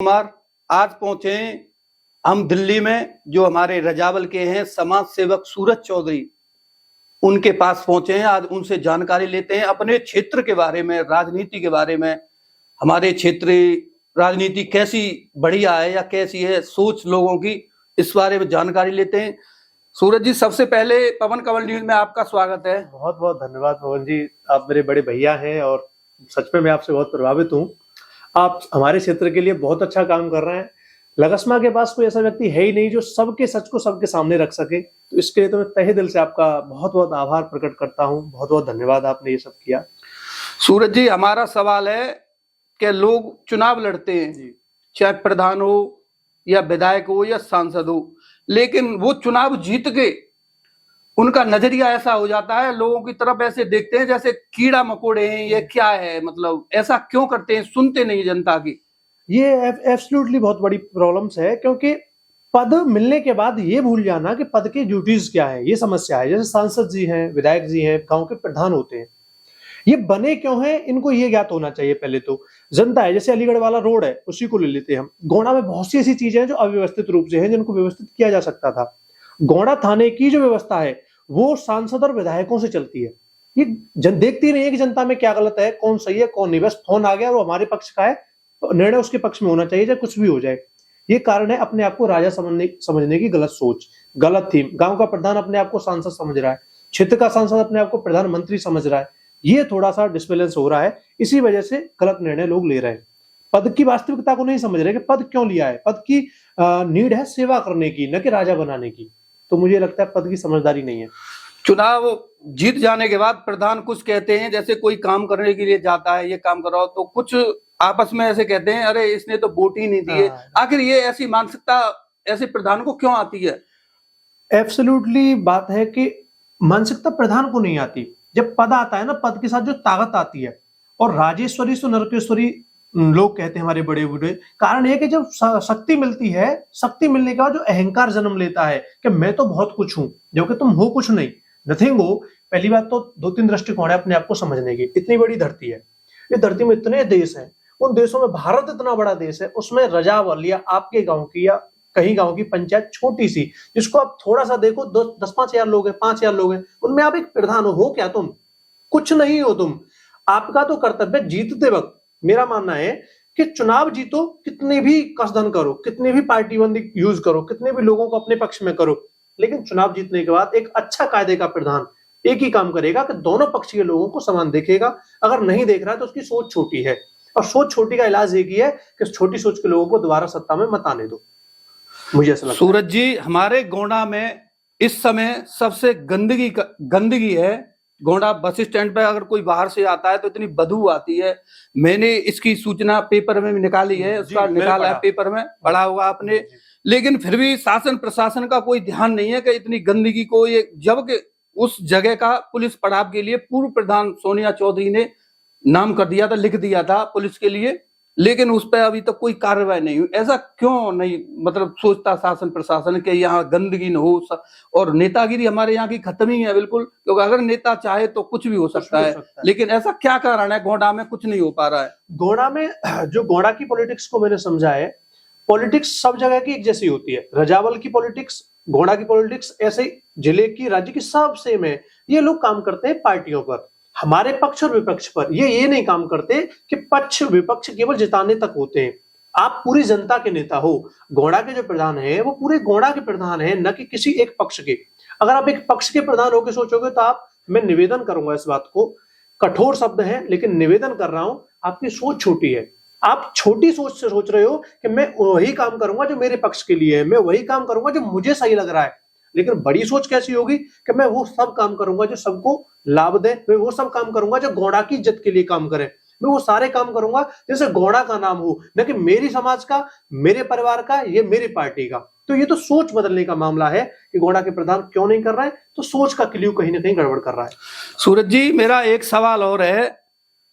कुमार आज पहुंचे हम दिल्ली में। जो हमारे रजावल के हैं समाज सेवक सूरज चौधरी, उनके पास पहुंचे हैं। आज उनसे जानकारी लेते हैं अपने क्षेत्र के बारे में, राजनीति के बारे में। हमारे क्षेत्र राजनीति कैसी बढ़िया है या कैसी है, सोच लोगों की, इस बारे में जानकारी लेते हैं। सूरज जी, सबसे पहले पवन कमल न्यूज में आपका स्वागत है। बहुत बहुत धन्यवाद पवन जी, आप मेरे बड़े भैया हैं और सच में मैं आपसे बहुत प्रभावित हूँ। आप हमारे क्षेत्र के लिए बहुत अच्छा काम कर रहे हैं। लगस्मा के पास कोई ऐसा व्यक्ति है ही नहीं जो सबके सच को सबके सामने रख सके, तो इसके लिए तो मैं तहे दिल से आपका बहुत बहुत आभार प्रकट करता हूँ। बहुत बहुत धन्यवाद, आपने ये सब किया। सूरज जी, हमारा सवाल है कि लोग चुनाव लड़ते हैं, चाहे प्रधान हो या विधायक हो या सांसद हो, लेकिन वो चुनाव जीत के उनका नजरिया ऐसा हो जाता है, लोगों की तरफ ऐसे देखते हैं जैसे कीड़ा मकोड़े हैं, ये क्या है, मतलब ऐसा क्यों करते हैं? सुनते नहीं जनता की। ये एब्सोल्युटली बहुत बड़ी प्रॉब्लम्स है, क्योंकि पद मिलने के बाद ये भूल जाना कि पद की ड्यूटीज क्या है, ये समस्या है। जैसे सांसद जी हैं, विधायक जी हैं, गांव के प्रधान होते हैं, ये बने क्यों हैं, इनको ये ज्ञात होना चाहिए। पहले तो जनता है, जैसे अलीगढ़ वाला रोड है, उसी को ले लेते हैं हम। गोंडा में बहुत सी ऐसी चीजें हैं जो अव्यवस्थित रूप से हैं, जिनको व्यवस्थित किया जा सकता था। गोंडा थाने की जो व्यवस्था है वो सांसद और विधायकों से चलती है। ये देखती नहीं है कि जनता में क्या गलत है, कौन सही है कौन नहीं। बस फोन आ गया और वो हमारे पक्ष का है, निर्णय उसके पक्ष में होना चाहिए, चाहे कुछ भी हो जाए। ये कारण है अपने आप को राजा समझने की गलत सोच, गलत थीम। गांव का प्रधान अपने आप को सांसद समझ रहा है, क्षेत्र का सांसद अपने आप को प्रधानमंत्री समझ रहा है। ये थोड़ा सा डिसबैलेंस हो रहा है, इसी वजह से गलत निर्णय लोग ले रहे हैं। पद की वास्तविकता को नहीं समझ रहे कि पद क्यों लिया है। पद की नीड है सेवा करने की, न कि राजा बनाने की। तो मुझे लगता है पद की समझदारी नहीं है। चुनाव जीत जाने के बाद प्रधान कुछ कहते हैं, जैसे कोई काम करने के लिए जाता है, ये काम कराओ, तो कुछ आपस में ऐसे कहते हैं, अरे इसने तो वोट ही नहीं दिए। आखिर ये ऐसी मानसिकता ऐसे प्रधान को क्यों आती है? एब्सोल्युटली बात है कि मानसिकता प्रधान को नहीं आती। जब पद आता है ना, पद के साथ जो ताकत आती है, और राजेश्वरी सो नरकेश्वरी लोग कहते हैं हमारे बड़े बूढ़े। कारण यह कि जब शक्ति मिलती है, शक्ति मिलने के बाद जो अहंकार जन्म लेता है कि मैं तो बहुत कुछ हूं, जबकि तुम हो कुछ नहीं, नथिंग हो। पहली बात तो दो तीन दृष्टिकोण है अपने आप को समझने की। इतनी बड़ी धरती है, ये धरती में इतने देश हैं, उन देशों में भारत इतना बड़ा देश है, उसमें रजावल या आपके गांव की या कहीं गांव की पंचायत छोटी सी, जिसको आप थोड़ा सा देखो, 10-5 हजार लोग हैं, 5 हजार लोग हैं, उनमें आप एक प्रधान हो क्या? तुम कुछ नहीं हो। तुम, आपका तो कर्तव्य जीतते वक्त, मेरा मानना है कि चुनाव जीतो, कितने भी कसधन करो, कितने भी पार्टी बंदी यूज करो, कितने भी लोगों को अपने पक्ष में करो, लेकिन चुनाव जीतने के बाद एक अच्छा कायदे का प्रधान एक ही काम करेगा कि दोनों पक्ष के लोगों को समान देखेगा। अगर नहीं देख रहा है तो उसकी सोच छोटी है, और सोच छोटी का इलाज एक ही है कि छोटी सोच के लोगों को दोबारा सत्ता में मत आने दो। मुझे ऐसा लगता है। सूरज जी, हमारे गोंडा में इस समय सबसे गंदगी है। गोंडा बस स्टैंड पे अगर कोई बाहर से आता है तो इतनी बदबू आती है। मैंने इसकी सूचना पेपर में भी निकाली है, उसका निकाला है, पेपर में पढ़ा होगा आपने। लेकिन फिर भी शासन प्रशासन का कोई ध्यान नहीं है कि इतनी गंदगी को, ये जबकि उस जगह का पुलिस पड़ाव के लिए पूर्व प्रधान सोनिया चौधरी ने नाम कर दिया था, लिख दिया था पुलिस के लिए, लेकिन उस पर अभी तक कोई कार्रवाई नहीं हुई। ऐसा क्यों नहीं, मतलब सोचता शासन प्रशासन के यहाँ गंदगी न हो? और नेतागिरी हमारे यहाँ की खत्म ही है बिल्कुल, क्योंकि अगर नेता चाहे तो कुछ भी हो सकता है। लेकिन ऐसा क्या कारण है गोंडा में कुछ नहीं हो पा रहा है? गोंडा में जो गोंडा की पॉलिटिक्स को मैंने समझा है, पॉलिटिक्स सब जगह की एक जैसी होती है। रजावल की पॉलिटिक्स, गोंडा की पॉलिटिक्स, ऐसे जिले की, राज्य की सब सेम है। ये लोग काम करते हैं पार्टियों पर, हमारे पक्ष और विपक्ष पर। ये नहीं काम करते कि पक्ष विपक्ष केवल जिताने तक होते हैं। आप पूरी जनता के नेता हो। गोंडा के जो प्रधान है वो पूरे गोंडा के प्रधान है, न कि किसी एक पक्ष के। अगर आप एक पक्ष के प्रधान होकर सोचोगे तो आप, मैं निवेदन करूंगा इस बात को, कठोर शब्द है लेकिन निवेदन कर रहा हूं, आपकी सोच छोटी है। आप छोटी सोच से सोच रहे हो कि मैं वही काम करूंगा जो मेरे पक्ष के लिए है, मैं वही काम करूंगा जो मुझे सही लग रहा है। लेकिन बड़ी सोच कैसी होगी कि मैं वो सब काम करूंगा जो सबको लाभ दे, मैं वो सब काम करूंगा जो गोंडा की इज्जत के लिए काम करे, मैं वो सारे काम करूंगा जैसे गोंडा का नाम हो, न कि मेरी समाज का, मेरे परिवार का, ये मेरी पार्टी का। तो ये तो सोच बदलने का मामला है कि गोंडा के प्रधान क्यों नहीं कर रहा है, तो सोच का क्ल्यू कहीं ना कहीं गड़बड़ कर रहा है। सूरज जी, मेरा एक सवाल और है।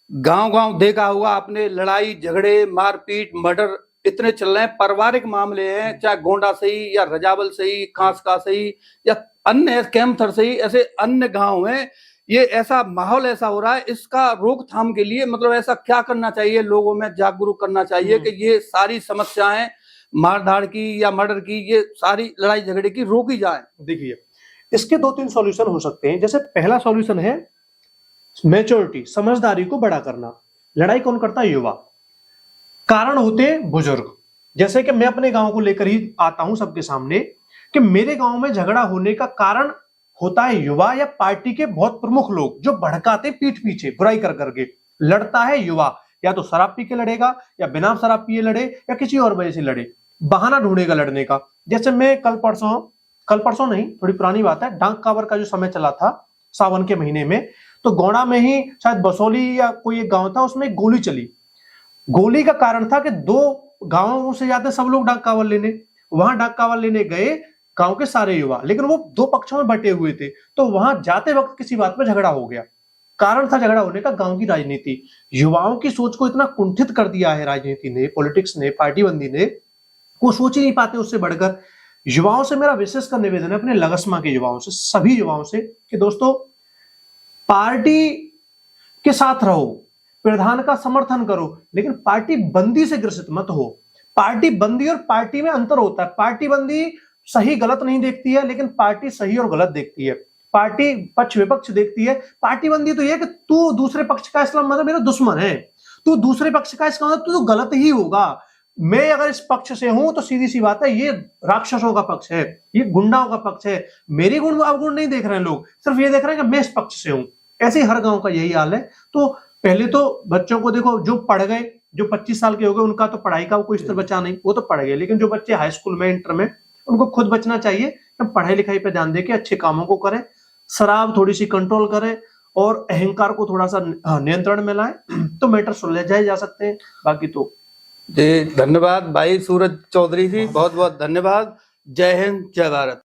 गांव-गांव देखा होगा आपने, लड़ाई झगड़े, मारपीट, मर्डर इतने चल रहे हैं, पारिवारिक मामले हैं, चाहे गोंडा से ही या रजावल से ही, कांसका से ही या अन्य कैमथर से ही, ऐसे अन्य गांव हैं। ये ऐसा माहौल ऐसा हो रहा है, इसका रोकथाम के लिए मतलब ऐसा क्या करना चाहिए, लोगों में जागरूक करना चाहिए कि ये सारी समस्याएं मारधाड़ की या मर्डर की, ये सारी लड़ाई झगड़े की रोकी जाए। देखिए, इसके 2-3 सॉल्यूशन हो सकते हैं। जैसे पहला सॉल्यूशन है मैच्योरिटी, समझदारी को बड़ा करना। लड़ाई कौन करता है? युवा। कारण होते हैं बुजुर्ग। जैसे कि मैं अपने गांव को लेकर ही आता हूं सबके सामने कि मेरे गांव में झगड़ा होने का कारण होता है युवा या पार्टी के बहुत प्रमुख लोग जो भड़काते पीठ पीछे बुराई कर करके। लड़ता है युवा, या तो शराब पी के लड़ेगा या बिना शराब पिए लड़े या किसी और वजह से लड़े, बहाना ढूंढेगा लड़ने का। जैसे मैं कल परसों नहीं, थोड़ी पुरानी बात है, डाक कावर का जो समय चला था सावन के महीने में, तो गोंडा में ही शायद बसोली या कोई एक गांव था, उसमें एक गोली चली। गोली का कारण था कि 2 गांवों से जाते सब लोग डाक कावड़ लेने, वहां डाक कावड़ लेने गए गांव के सारे युवा, लेकिन वो 2 पक्षों में बटे हुए थे, तो वहां जाते वक्त किसी बात पर झगड़ा हो गया। कारण था झगड़ा होने का गांव की राजनीति। युवाओं की सोच को इतना कुंठित कर दिया है राजनीति ने, पॉलिटिक्स ने, पार्टीबंदी ने, वो सोच ही नहीं पाते उससे बढ़कर। युवाओं से मेरा विशेष कर निवेदन है, अपने लगस्मा के युवाओं से, सभी युवाओं से, कि दोस्तों पार्टी के साथ रहो, प्रधान का समर्थन करो, लेकिन पार्टी बंदी से ग्रसित मत हो। पार्टी बंदी और पार्टी में अंतर होता है। पार्टी बंदी सही गलत नहीं देखती है, लेकिन पार्टी सही और गलत देखती है। पार्टी पक्ष विपक्ष देखती है। पार्टी बंदी तो यह है कि तू दूसरे पक्ष का, इसका मतलब मेरा दुश्मन है, तू दूसरे पक्ष का, इसका मतलब तू गलत ही होगा। मैं अगर इस पक्ष से हूं तो सीधी सी बात है, ये राक्षसों का पक्ष है, ये गुंडाओं का पक्ष है। मेरी गुण अवगुण नहीं देख रहे हैं लोग, सिर्फ ये देख रहे हैं कि मैं इस पक्ष से हूं। ऐसे ही हर गांव का यही हाल है। तो पहले तो बच्चों को देखो, जो पढ़ गए, जो 25 साल के हो गए, उनका तो पढ़ाई का कोई स्तर बचा नहीं, वो तो पढ़ गए, लेकिन जो बच्चे हाई स्कूल में, इंटर में, उनको खुद बचना चाहिए कि पढ़ाई लिखाई पे ध्यान देके अच्छे कामों को करें, शराब थोड़ी सी कंट्रोल करें और अहंकार को थोड़ा सा नियंत्रण में लाएं, तो मैटर सुलझाए जा सकते हैं। बाकी तो जी धन्यवाद भाई सूरज चौधरी जी, बहुत बहुत धन्यवाद। जय हिंद, जय भारत।